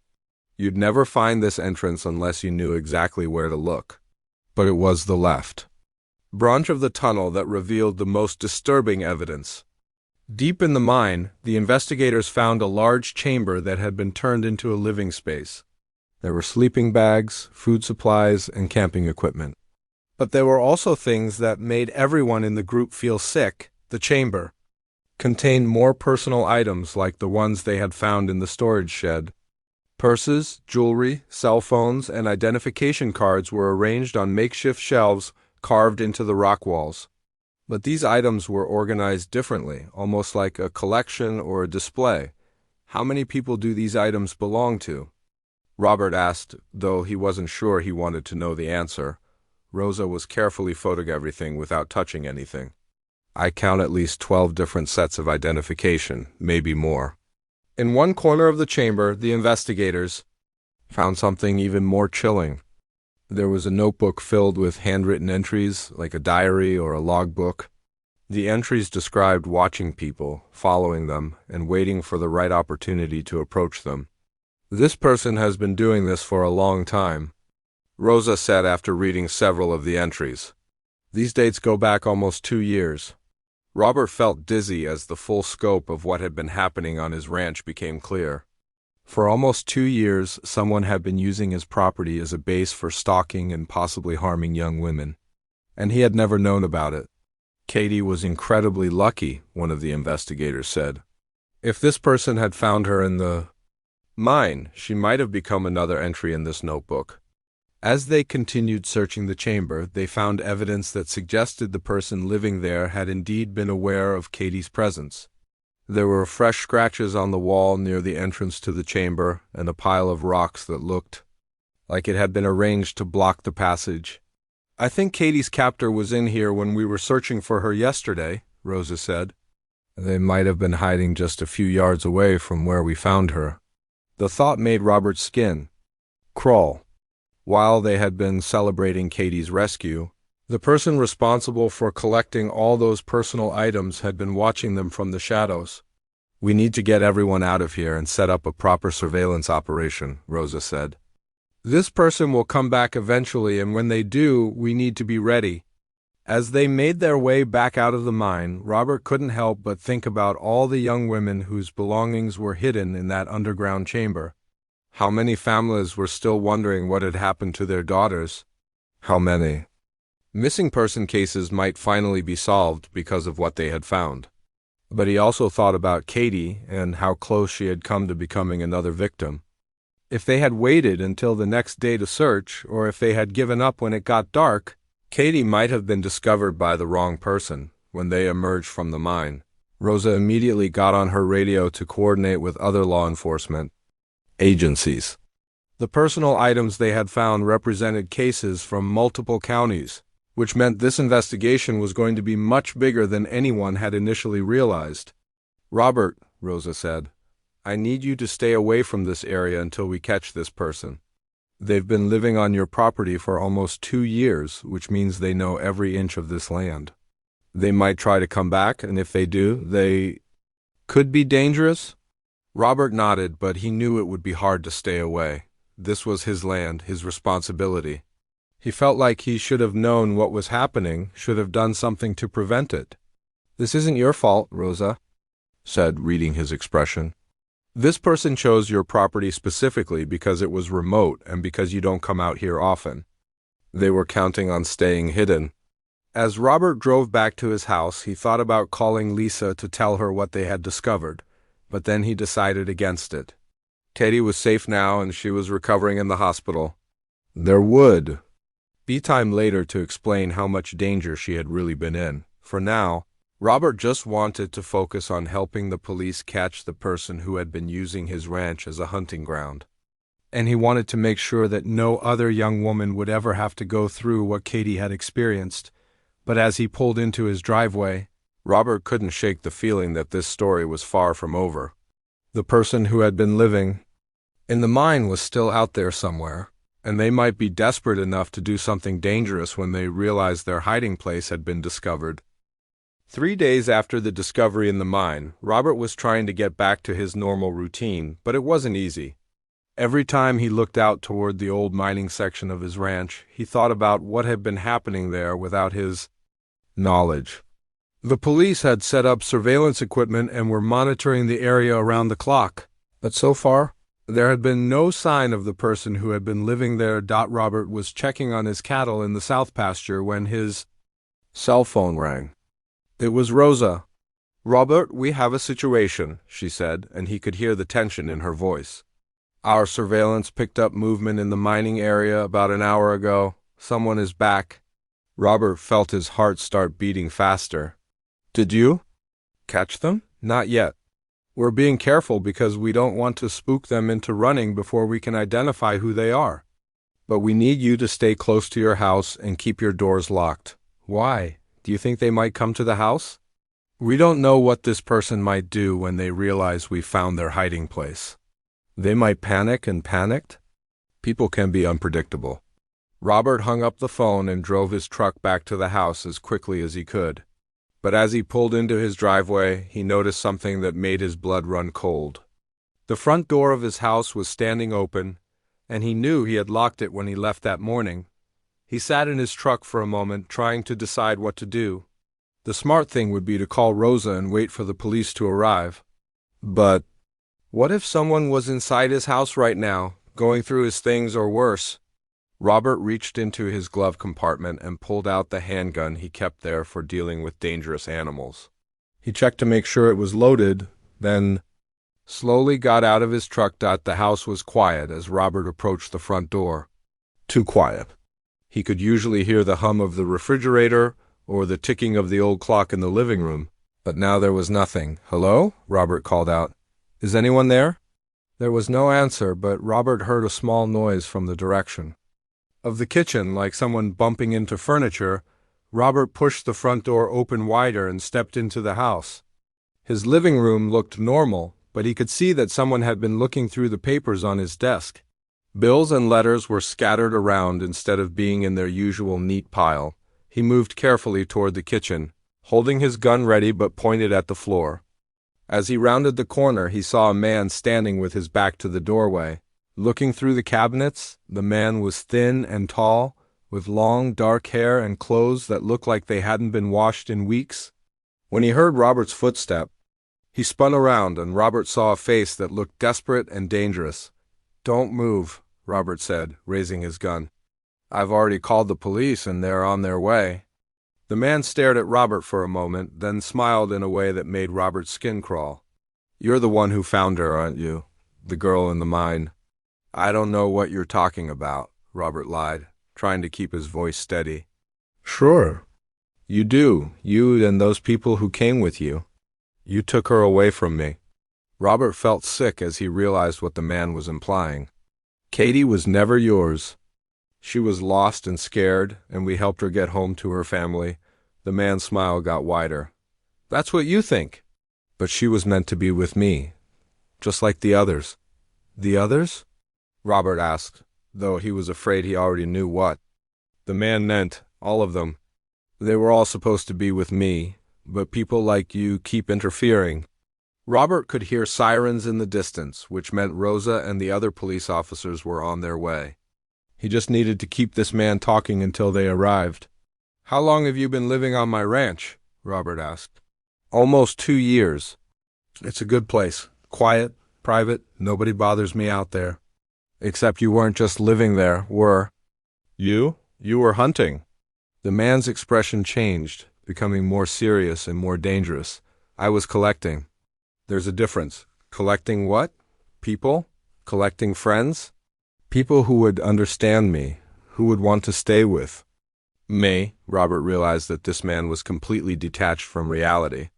You'd never find this entrance unless you knew exactly where to look. But it was the left branch of the tunnel that revealed the most disturbing evidence. Deep in the mine, the investigators found a large chamber that had been turned into a living space. There were sleeping bags, food supplies, and camping equipment. But there were also things that made everyone in the group feel sick. The chamber contained more personal items like the ones they had found in the storage shed. Purses, jewelry, cell phones, and identification cards were arranged on makeshift shelves carved into the rock walls. But these items were organized differently, almost like a collection or a display. How many people do these items belong to? Robert asked, though he wasn't sure he wanted to know the answer. Rosa was carefully photographing everything without touching anything. I count at least 12 different sets of identification, maybe more. In one corner of the chamber, the investigators found something even more chilling. There was a notebook filled with handwritten entries, like a diary or a logbook. The entries described watching people, following them, and waiting for the right opportunity to approach them. This person has been doing this for a long time, Rosa said after reading several of the entries. These dates go back almost 2 years. Robert felt dizzy as the full scope of what had been happening on his ranch became clear. For almost 2 years, someone had been using his property as a base for stalking and possibly harming young women, and he had never known about it. Katie was incredibly lucky, one of the investigators said. If this person had found her in the mine, she might have become another entry in this notebook. As they continued searching the chamber, they found evidence that suggested the person living there had indeed been aware of Katie's presence. There were fresh scratches on the wall near the entrance to the chamber and a pile of rocks that looked like it had been arranged to block the passage. I think Katie's captor was in here when we were searching for her yesterday, Rosa said. They might have been hiding just a few yards away from where we found her. The thought made Robert's skin crawl. While they had been celebrating Katie's rescue, the person responsible for collecting all those personal items had been watching them from the shadows. We need to get everyone out of here and set up a proper surveillance operation, Rosa said. This person will come back eventually, and when they do, we need to be ready. As they made their way back out of the mine, Robert couldn't help but think about all the young women whose belongings were hidden in that underground chamber. How many families were still wondering what had happened to their daughters? How many missing person cases might finally be solved because of what they had found? But he also thought about Katie and how close she had come to becoming another victim. If they had waited until the next day to search, or if they had given up when it got dark, Katie might have been discovered by the wrong person when they emerged from the mine. Rosa immediately got on her radio to coordinate with other law enforcement agencies. The personal items they had found represented cases from multiple counties, which meant this investigation was going to be much bigger than anyone had initially realized. Robert, Rosa said, I need you to stay away from this area until we catch this person. They've been living on your property for almost 2 years, which means they know every inch of this land. They might try to come back, and if they do, they could be dangerous. Robert nodded, but he knew it would be hard to stay away. This was his land, his responsibility. He felt like he should have known what was happening, should have done something to prevent it. This isn't your fault, Rosa said, reading his expression. This person chose your property specifically because it was remote and because you don't come out here often. They were counting on staying hidden. As Robert drove back to his house, he thought about calling Lisa to tell her what they had discovered, but then he decided against it. Katie was safe now and she was recovering in the hospital. There would be time later to explain how much danger she had really been in. For now, Robert just wanted to focus on helping the police catch the person who had been using his ranch as a hunting ground. and he wanted to make sure that no other young woman would ever have to go through what Katie had experienced. But as he pulled into his driveway, Robert couldn't shake the feeling that this story was far from over. The person who had been living in the mine was still out there somewhere, and they might be desperate enough to do something dangerous when they realized their hiding place had been discovered. 3 days after the discovery in the mine, Robert was trying to get back to his normal routine, but it wasn't easy. Every time he looked out toward the old mining section of his ranch, he thought about what had been happening there without his knowledge. The police had set up surveillance equipment and were monitoring the area around the clock, but so far, there had been no sign of the person who had been living there. Robert was checking on his cattle in the south pasture when his cell phone rang. It was Rosa. "Robert, we have a situation," she said, and he could hear the tension in her voice. "Our surveillance picked up movement in the mining area about an hour ago. Someone is back." Robert felt his heart start beating faster. "Did you catch them?" "Not yet. We're being careful because we don't want to spook them into running before we can identify who they are. But we need you to stay close to your house and keep your doors locked." "Why? Do you think they might come to the house?" "We don't know what this person might do when they realize we found their hiding place. They might panic and panicked. People can be unpredictable." Robert hung up the phone and drove his truck back to the house as quickly as he could. But as he pulled into his driveway, he noticed something that made his blood run cold. The front door of his house was standing open, and he knew he had locked it when he left that morning. He sat in his truck for a moment, trying to decide what to do. The smart thing would be to call Rosa and wait for the police to arrive. But what if someone was inside his house right now, going through his things or worse? Robert reached into his glove compartment and pulled out the handgun he kept there for dealing with dangerous animals. He checked to make sure it was loaded, then slowly got out of his truck. The house was quiet as Robert approached the front door. Too quiet. He could usually hear the hum of the refrigerator or the ticking of the old clock in the living room, but now there was nothing. "Hello?" Robert called out. "Is anyone there?" There was no answer, but Robert heard a small noise from the direction of the kitchen, like someone bumping into furniture. Robert pushed the front door open wider and stepped into the house. His living room looked normal, but he could see that someone had been looking through the papers on his desk. Bills and letters were scattered around instead of being in their usual neat pile. He moved carefully toward the kitchen, holding his gun ready but pointed at the floor. As he rounded the corner, he saw a man standing with his back to the doorway. Looking through the cabinets, the man was thin and tall, with long, dark hair and clothes that looked like they hadn't been washed in weeks. When he heard Robert's footstep, he spun around, and Robert saw a face that looked desperate and dangerous. "Don't move," Robert said, raising his gun. "I've already called the police, and they're on their way." The man stared at Robert for a moment, then smiled in a way that made Robert's skin crawl. "You're the one who found her, aren't you? The girl in the mine." "I don't know what you're talking about," Robert lied, trying to keep his voice steady. "Sure. You do. You and those people who came with you. You took her away from me." Robert felt sick as he realized what the man was implying. "Katie was never yours. She was lost and scared, and we helped her get home to her family." The man's smile got wider. "That's what you think. But she was meant to be with me, just like the others." "The others?" Robert asked, though he was afraid he already knew what. The man meant all of them. "They were all supposed to be with me, but people like you keep interfering." Robert could hear sirens in the distance, which meant Rosa and the other police officers were on their way. He just needed to keep this man talking until they arrived. "How long have you been living on my ranch?" Robert asked. "Almost 2 years. It's a good place. Quiet, private, nobody bothers me out there." "Except you weren't just living there, were you? You were hunting." The man's expression changed, becoming more serious and more dangerous. "I was collecting." "There's a difference. Collecting what? People? Collecting friends? People who would understand me, who would want to stay with me." Robert realized that this man was completely detached from reality.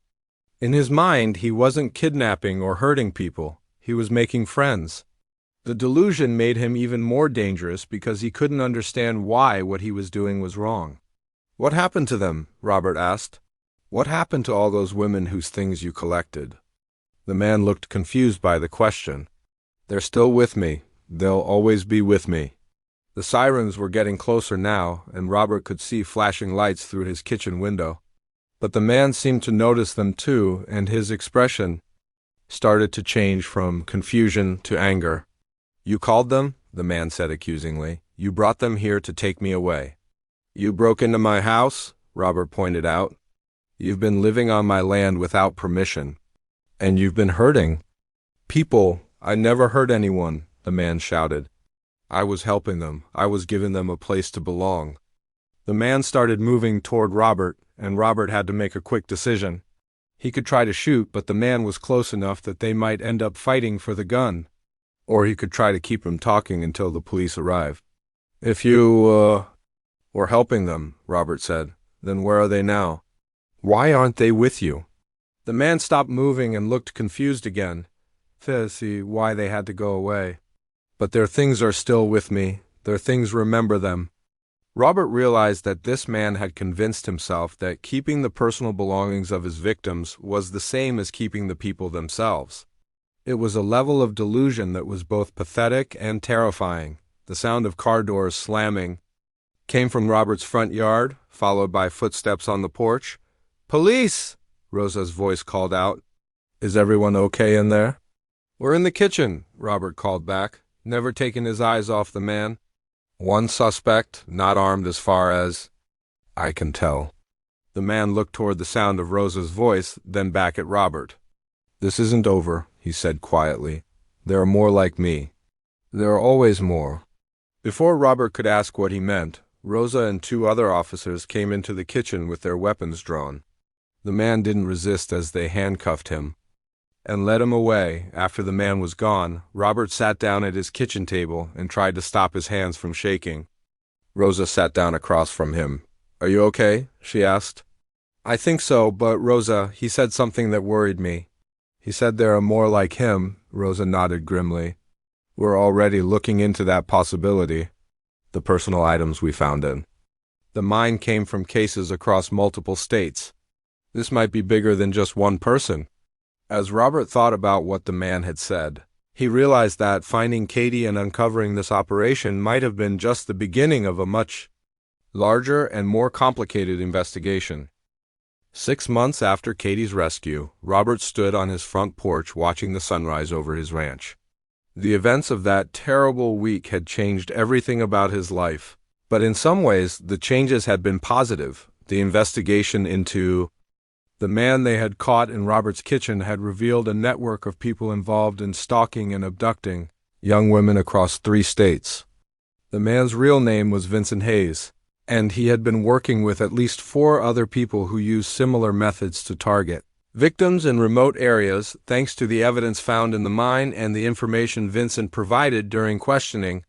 In his mind, he wasn't kidnapping or hurting people. He was making friends. The delusion made him even more dangerous because he couldn't understand why what he was doing was wrong. "What happened to them?" Robert asked. "What happened to all those women whose things you collected?" The man looked confused by the question. "They're still with me. They'll always be with me." The sirens were getting closer now, and Robert could see flashing lights through his kitchen window. But the man seemed to notice them too, and his expression started to change from confusion to anger. "You called them?" the man said accusingly. "You brought them here to take me away." "You broke into my house," Robert pointed out. "You've been living on my land without permission. And you've been hurting people." "I never hurt anyone," the man shouted. "I was helping them. I was giving them a place to belong." The man started moving toward Robert, and Robert had to make a quick decision. He could try to shoot, but the man was close enough that they might end up fighting for the gun. Or he could try to keep him talking until the police arrived. "If you, were helping them," Robert said, "then where are they now? Why aren't they with you?" The man stopped moving and looked confused again. See why they had to go away. "But their things are still with me. Their things remember them." Robert realized that this man had convinced himself that keeping the personal belongings of his victims was the same as keeping the people themselves. It was a level of delusion that was both pathetic and terrifying. The sound of car doors slamming came from Robert's front yard, followed by footsteps on the porch. "Police!" Rosa's voice called out. "Is everyone okay in there?" "We're in the kitchen," Robert called back, never taking his eyes off the man. "One suspect, not armed as far as I can tell." The man looked toward the sound of Rosa's voice, then back at Robert. "This isn't over," he said quietly. "There are more like me. There are always more." Before Robert could ask what he meant, Rosa and two other officers came into the kitchen with their weapons drawn. The man didn't resist as they handcuffed him and led him away. After the man was gone, Robert sat down at his kitchen table and tried to stop his hands from shaking. Rosa sat down across from him. "Are you okay?" she asked. "I think so, but Rosa, he said something that worried me." "He said there are more like him," Rosa nodded grimly. "We're already looking into that possibility." The personal items we found in the mine came from cases across multiple states. This might be bigger than just one person. As Robert thought about what the man had said, he realized that finding Katie and uncovering this operation might have been just the beginning of a much larger and more complicated investigation. 6 months after Katie's rescue, Robert stood on his front porch watching the sunrise over his ranch. The events of that terrible week had changed everything about his life, but in some ways the changes had been positive. The investigation into the man they had caught in Robert's kitchen had revealed a network of people involved in stalking and abducting young women across 3 states. The man's real name was Vincent Hayes, and he had been working with at least 4 other people who used similar methods to target victims in remote areas. Thanks to the evidence found in the mine and the information Vincent provided during questioning,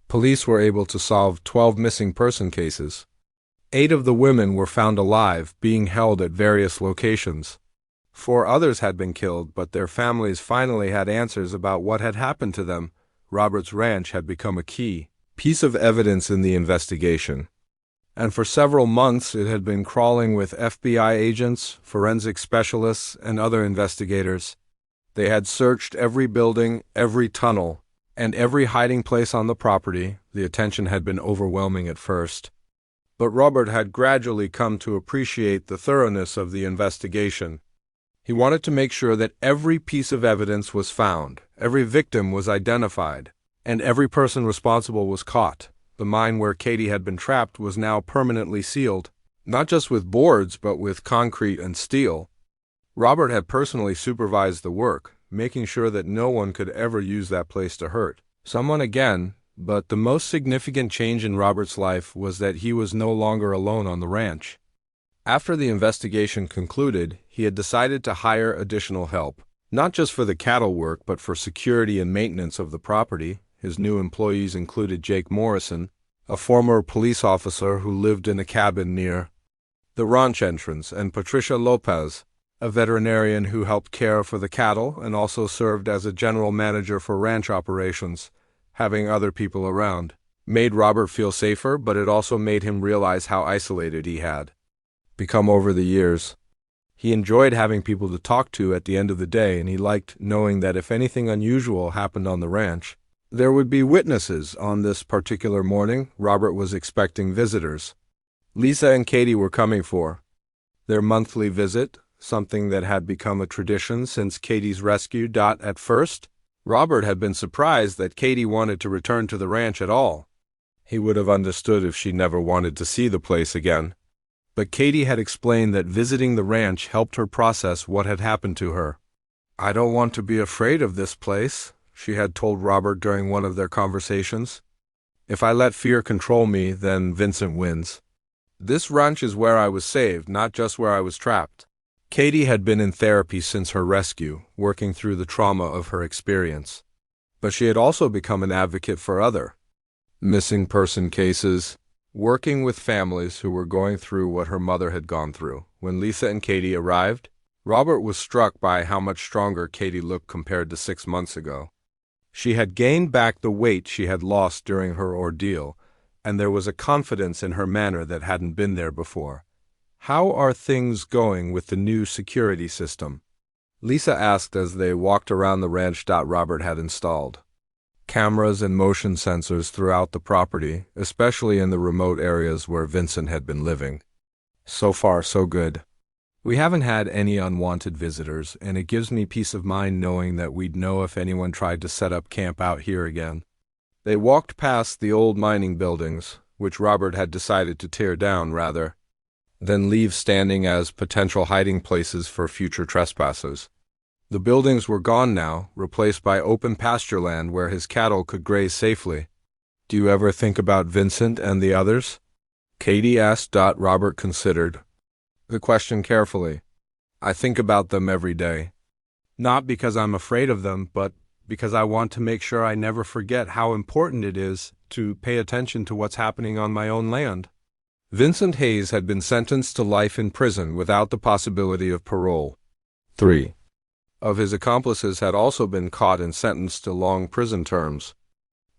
police were able to solve 12 missing person cases. 8 of the women were found alive, being held at various locations. 4 others had been killed, but their families finally had answers about what had happened to them. Robert's ranch had become a key piece of evidence in the investigation. And for several months it had been crawling with FBI agents, forensic specialists, and other investigators. They had searched every building, every tunnel, and every hiding place on the property. The attention had been overwhelming at first, but Robert had gradually come to appreciate the thoroughness of the investigation. He wanted to make sure that every piece of evidence was found, every victim was identified, and every person responsible was caught. The mine where Katie had been trapped was now permanently sealed, not just with boards, but with concrete and steel. Robert had personally supervised the work, making sure that no one could ever use that place to hurt someone again. But the most significant change in Robert's life was that he was no longer alone on the ranch. After the investigation concluded, he had decided to hire additional help, not just for the cattle work, but for security and maintenance of the property. His new employees included Jake Morrison, a former police officer who lived in a cabin near the ranch entrance, and Patricia Lopez, a veterinarian who helped care for the cattle and also served as a general manager for ranch operations. Having other people around made Robert feel safer, but it also made him realize how isolated he had become over the years. He enjoyed having people to talk to at the end of the day, and he liked knowing that if anything unusual happened on the ranch, there would be witnesses. On this particular morning, Robert was expecting visitors. Lisa and Katie were coming for their monthly visit, something that had become a tradition since Katie's rescue. At first, Robert had been surprised that Katie wanted to return to the ranch at all. He would have understood if she never wanted to see the place again. But Katie had explained that visiting the ranch helped her process what had happened to her. "I don't want to be afraid of this place," she had told Robert during one of their conversations. "If I let fear control me, then Vincent wins. This ranch is where I was saved, not just where I was trapped." Katie had been in therapy since her rescue, working through the trauma of her experience. But she had also become an advocate for other missing person cases, working with families who were going through what her mother had gone through. When Lisa and Katie arrived, Robert was struck by how much stronger Katie looked compared to 6 months ago. She had gained back the weight she had lost during her ordeal, and there was a confidence in her manner that hadn't been there before. "How are things going with the new security system?" Lisa asked as they walked around the ranch. Robert had installed cameras and motion sensors throughout the property, especially in the remote areas where Vincent had been living. "So far, so good. We haven't had any unwanted visitors, and it gives me peace of mind knowing that we'd know if anyone tried to set up camp out here again." They walked past the old mining buildings, which Robert had decided to tear down rather than leave standing as potential hiding places for future trespassers. The buildings were gone now, replaced by open pasture land where his cattle could graze safely. "Do you ever think about Vincent and the others?" Katie asked. Robert considered the question carefully. "I think about them every day. Not because I'm afraid of them, but because I want to make sure I never forget how important it is to pay attention to what's happening on my own land." Vincent Hayes had been sentenced to life in prison without the possibility of parole. 3 of his accomplices had also been caught and sentenced to long prison terms.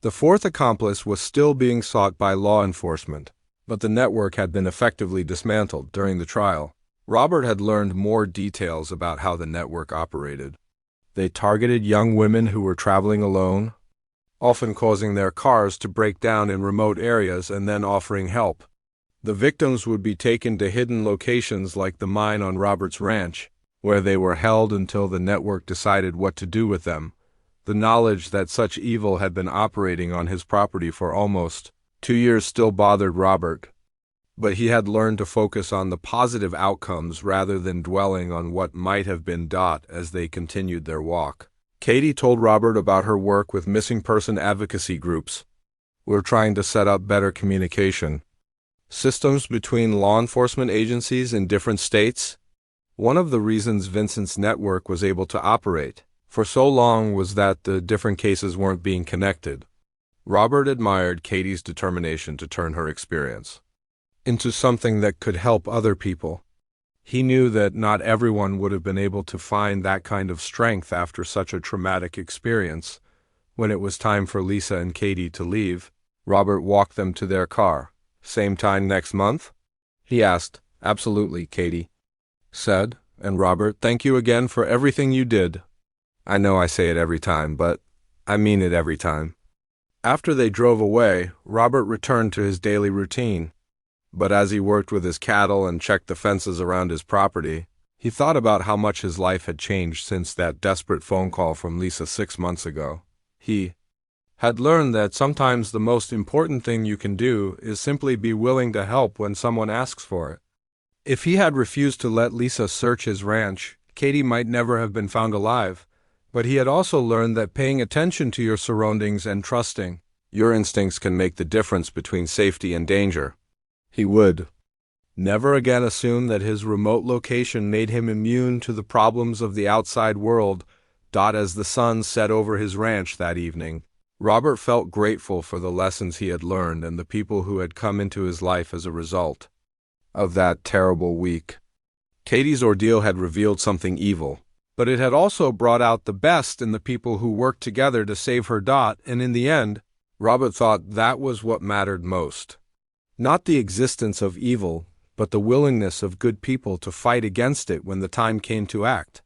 The fourth accomplice was still being sought by law enforcement, but the network had been effectively dismantled during the trial. Robert had learned more details about how the network operated. They targeted young women who were traveling alone, often causing their cars to break down in remote areas and then offering help. The victims would be taken to hidden locations like the mine on Robert's ranch, where they were held until the network decided what to do with them. The knowledge that such evil had been operating on his property for almost 2 years still bothered Robert, but he had learned to focus on the positive outcomes rather than dwelling on what might have been. As they continued their walk, Katie told Robert about her work with missing person advocacy groups. "We're trying to set up better communication systems between law enforcement agencies in different states. One of the reasons Vincent's network was able to operate for so long was that the different cases weren't being connected." Robert admired Katie's determination to turn her experience into something that could help other people. He knew that not everyone would have been able to find that kind of strength after such a traumatic experience. When it was time for Lisa and Katie to leave, Robert walked them to their car. "Same time next month?" he asked. "Absolutely," Katie said, and Robert, "Thank you again for everything you did." "I know I say it every time, but I mean it every time." After they drove away, Robert returned to his daily routine. But as he worked with his cattle and checked the fences around his property, he thought about how much his life had changed since that desperate phone call from Lisa 6 months ago. He had learned that sometimes the most important thing you can do is simply be willing to help when someone asks for it. If he had refused to let Lisa search his ranch, Katie might never have been found alive. But he had also learned that paying attention to your surroundings and trusting your instincts can make the difference between safety and danger. He would never again assume that his remote location made him immune to the problems of the outside world. As the sun set over his ranch that evening, Robert felt grateful for the lessons he had learned and the people who had come into his life as a result of that terrible week. Katie's ordeal had revealed something evil, but it had also brought out the best in the people who worked together to save her Dot, and in the end, Robert thought that was what mattered most. Not the existence of evil, but the willingness of good people to fight against it when the time came to act.